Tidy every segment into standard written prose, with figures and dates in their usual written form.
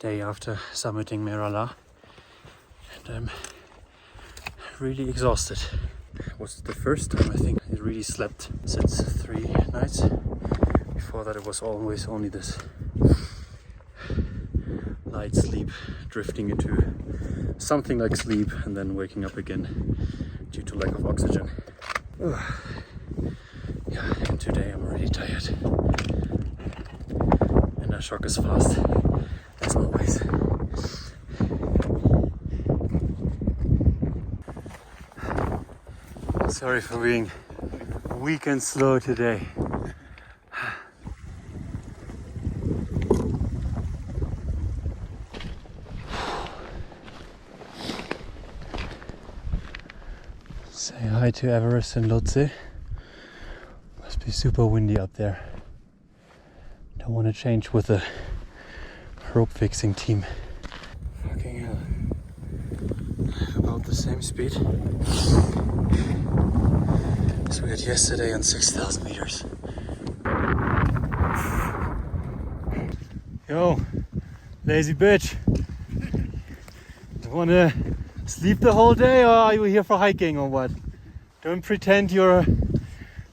day after summiting Merala, and I'm really exhausted. It was the first time I think I really slept since 3 nights. Before that it was always only this light sleep, drifting into something like sleep and then waking up again due to lack of oxygen. Yeah, and today I'm already tired. And Ashok is fast, as always. Sorry for being weak and slow today. Say hi to Everest and Lhotse. Must be super windy up there. Don't want to change with the rope fixing team. Fucking hell. About the same speed as we had yesterday on 6,000 meters. Yo, lazy bitch. Do you want to sleep the whole day, or are you here for hiking or what? Don't pretend you're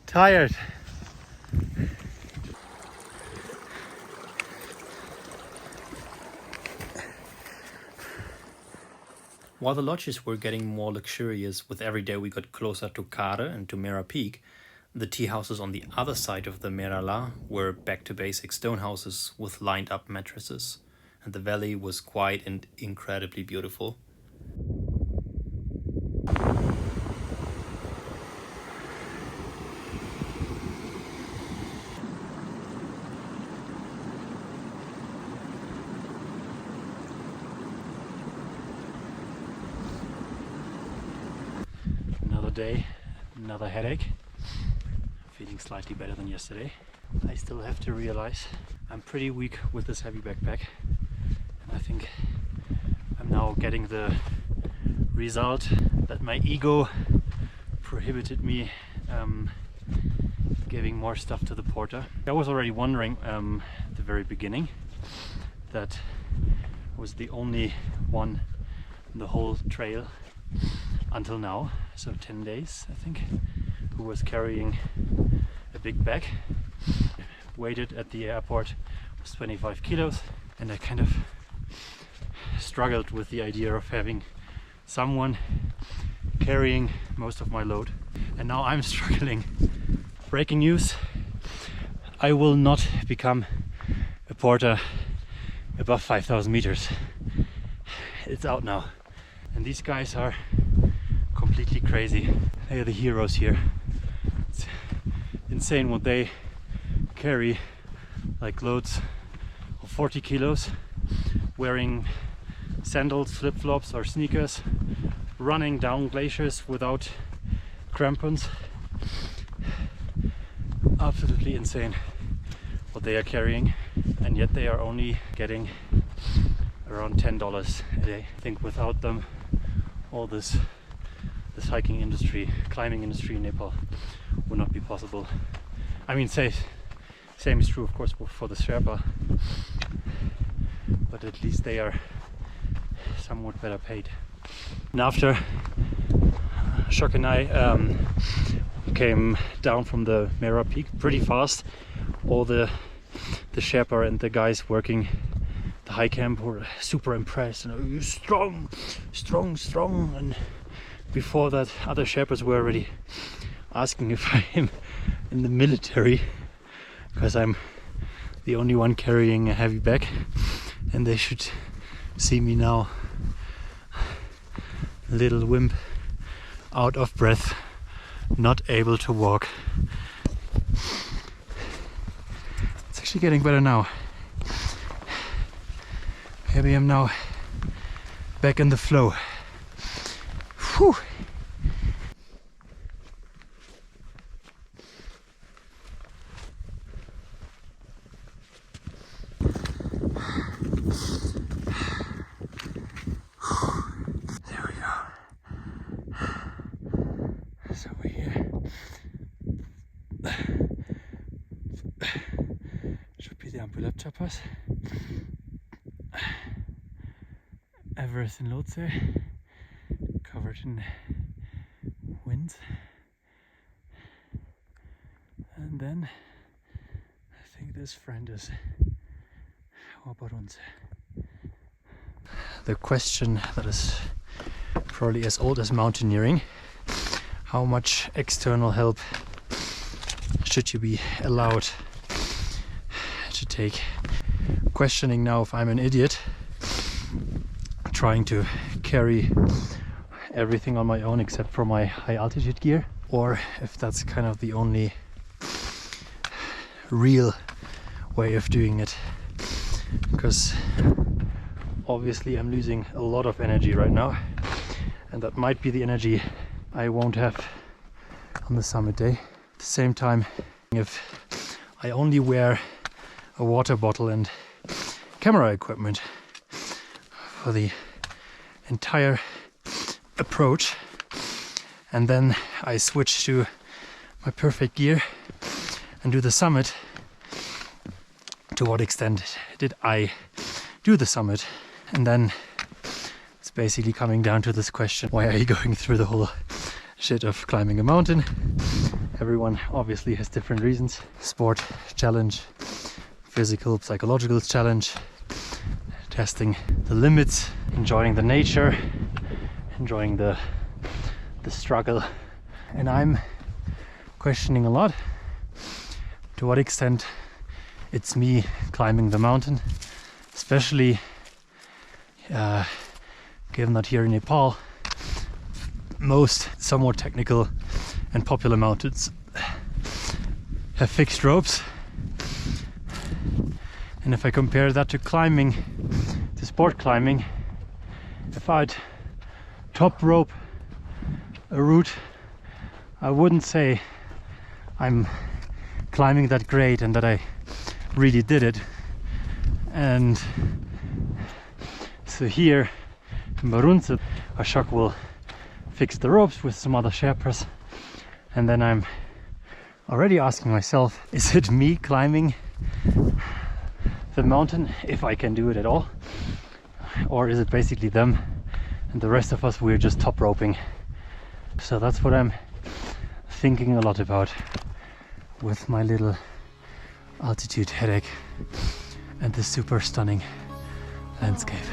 tired. While the lodges were getting more luxurious with every day we got closer to Kare and to Mera Peak, the tea houses on the other side of the Merala were back to basic stone houses with lined up mattresses, and the valley was quiet and incredibly beautiful. Another day, another headache. Feeling slightly better than yesterday. I still have to realize I'm pretty weak with this heavy backpack, and I think I'm now getting the result that my ego prohibited me giving more stuff to the porter. I was already wondering at the very beginning that I was the only one in the whole trail until now, so 10 days I think, who was carrying a big bag. Weighted at the airport was 25 kilos, and I kind of struggled with the idea of having someone carrying most of my load, and now I'm struggling. Breaking news: I will not become a porter above 5,000 meters. It's out now, and these guys are completely crazy. They are the heroes here. It's insane what they carry, like loads of 40 kilos, wearing sandals, flip-flops or sneakers, running down glaciers without crampons. Absolutely insane what they are carrying, and yet they are only getting around $10 a day. I think without them, all this hiking industry, climbing industry in Nepal would not be possible. I mean, same is true of course for the Sherpa, but at least they are somewhat better paid. And after Ashok and I came down from the Mera Peak pretty fast, all the Sherpa and the guys working the high camp were super impressed, and "You're strong," and before that other Sherpas were already asking if I'm in the military, because I'm the only one carrying a heavy bag, and they should see me now, little wimp, out of breath, not able to walk. It's actually getting better now. Maybe I'm now back in the flow. Whew. There we go. So we're here. Should be the Ampulepta Pass. Everest in Lhotse, covered in winds. And then I think this friend is our Baruntse. The question that is probably as old as mountaineering: how much external help should you be allowed to take? Questioning now if I'm an idiot trying to carry everything on my own except for my high altitude gear, or if that's kind of the only real way of doing it. Because obviously I'm losing a lot of energy right now, and that might be the energy I won't have on the summit day. At the same time, if I only wear a water bottle and camera equipment for the entire approach, and then I switch to my perfect gear and do the summit, to what extent did I do the summit? And then it's basically coming down to this question: why are you going through the whole shit of climbing a mountain? Everyone obviously has different reasons. Sport, challenge, physical, psychological challenge, testing the limits, enjoying the nature, enjoying the struggle. And I'm questioning a lot to what extent it's me climbing the mountain, especially given that here in Nepal most somewhat technical and popular mountains have fixed ropes. And if I compare that to climbing, to sport climbing, if I'd top rope a route, I wouldn't say I'm climbing that great and that I really did it. And so here in Baruntse, Ashok will fix the ropes with some other Sherpas, and then I'm already asking myself, is it me climbing the mountain, if I can do it at all, or is it basically them and the rest of us, we're just top roping? So that's what I'm thinking a lot about with my little altitude headache and the super stunning landscape.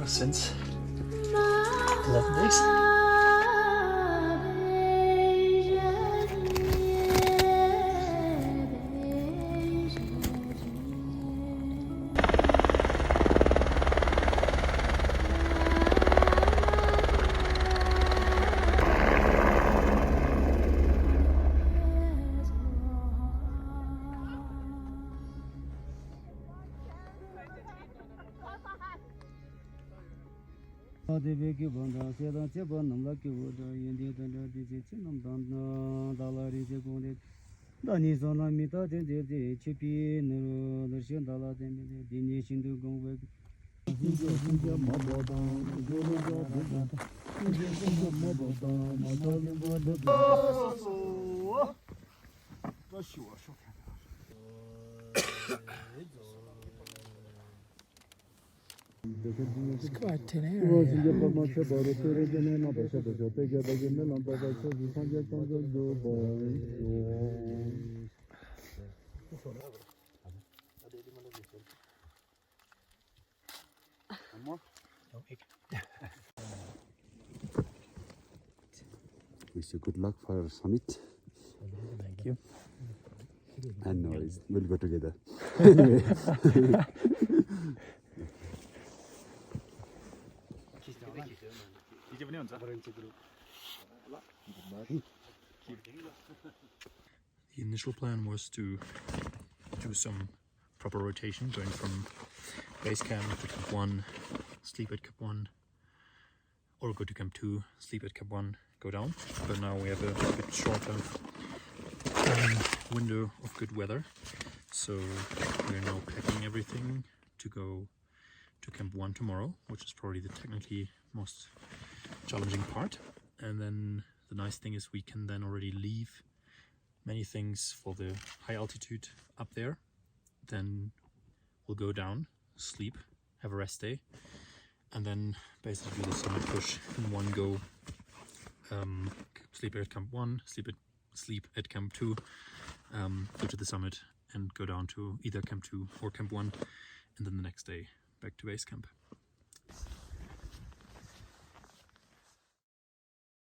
Since 11 days. It's quite thin area. Wish you good luck for summit. Thank you. And noise. We'll go together. The initial plan was to do some proper rotation, going from base camp to camp 1, sleep at camp 1, or go to camp 2, sleep at camp 1, go down. But now we have a bit shorter window of good weather, so we're now packing everything to go to camp 1 tomorrow, which is probably the technically most challenging part. And then the nice thing is we can then already leave many things for the high altitude up there. Then we'll go down, sleep, have a rest day, and then basically do the summit push in one go. Sleep at camp 1, sleep at camp 2, go to the summit and go down to either camp 2 or camp 1, and then the next day back to base camp.